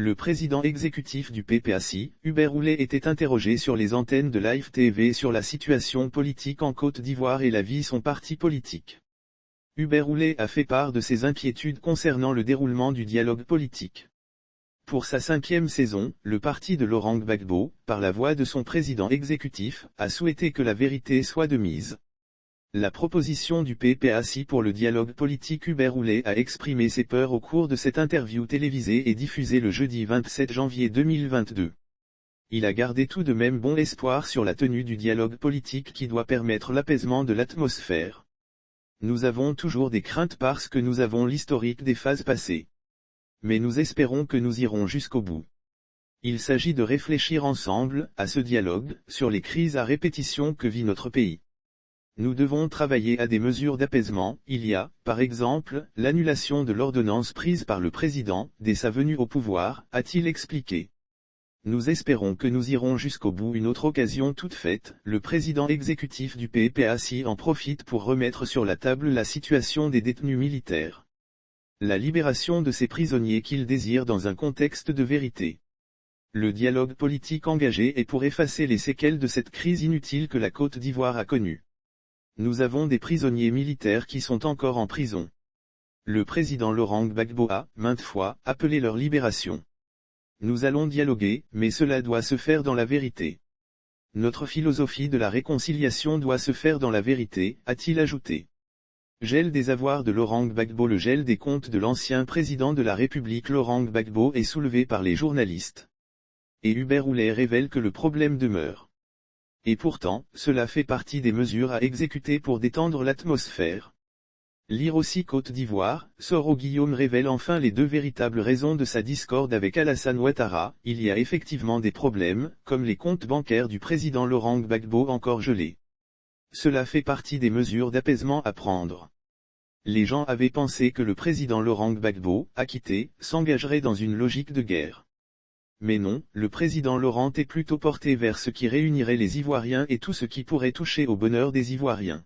Le président exécutif du PPACI, Hubert Roulet, était interrogé sur les antennes de Live TV sur la situation politique en Côte d'Ivoire et la vie de son parti politique. Hubert Roulet a fait part de ses inquiétudes concernant le déroulement du dialogue politique. Pour sa 5e saison, le parti de Laurent Gbagbo, par la voix de son président exécutif, a souhaité que la vérité soit de mise. La proposition du PPACI pour le dialogue politique. Hubert Roulet a exprimé ses peurs au cours de cette interview télévisée et diffusée le jeudi 27 janvier 2022. Il a gardé tout de même bon espoir sur la tenue du dialogue politique qui doit permettre l'apaisement de l'atmosphère. Nous avons toujours des craintes parce que nous avons l'historique des phases passées. Mais nous espérons que nous irons jusqu'au bout. Il s'agit de réfléchir ensemble, à ce dialogue, sur les crises à répétition que vit notre pays. Nous devons travailler à des mesures d'apaisement. Il y a, par exemple, l'annulation de l'ordonnance prise par le président, dès sa venue au pouvoir, a-t-il expliqué. Nous espérons que nous irons jusqu'au bout. Une autre occasion toute faite, le président exécutif du PPACI en profite pour remettre sur la table la situation des détenus militaires. La libération de ces prisonniers qu'il désire dans un contexte de vérité. Le dialogue politique engagé est pour effacer les séquelles de cette crise inutile que la Côte d'Ivoire a connue. Nous avons des prisonniers militaires qui sont encore en prison. Le président Laurent Gbagbo a, maintes fois, appelé leur libération. Nous allons dialoguer, mais cela doit se faire dans la vérité. Notre philosophie de la réconciliation doit se faire dans la vérité, a-t-il ajouté. Gel des avoirs de Laurent Gbagbo. Le gel des comptes de l'ancien président de la République Laurent Gbagbo est soulevé par les journalistes. Et Hubert Roulet révèle que le problème demeure. Et pourtant, cela fait partie des mesures à exécuter pour détendre l'atmosphère. Lire aussi Côte d'Ivoire, Soro Guillaume révèle enfin les deux véritables raisons de sa discorde avec Alassane Ouattara. Il y a effectivement des problèmes, comme les comptes bancaires du président Laurent Gbagbo encore gelés. Cela fait partie des mesures d'apaisement à prendre. Les gens avaient pensé que le président Laurent Gbagbo, acquitté, s'engagerait dans une logique de guerre. Mais non, le président Laurent est plutôt porté vers ce qui réunirait les Ivoiriens et tout ce qui pourrait toucher au bonheur des Ivoiriens.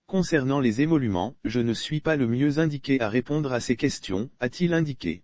Concernant les émoluments, je ne suis pas le mieux indiqué à répondre à ces questions, a-t-il indiqué.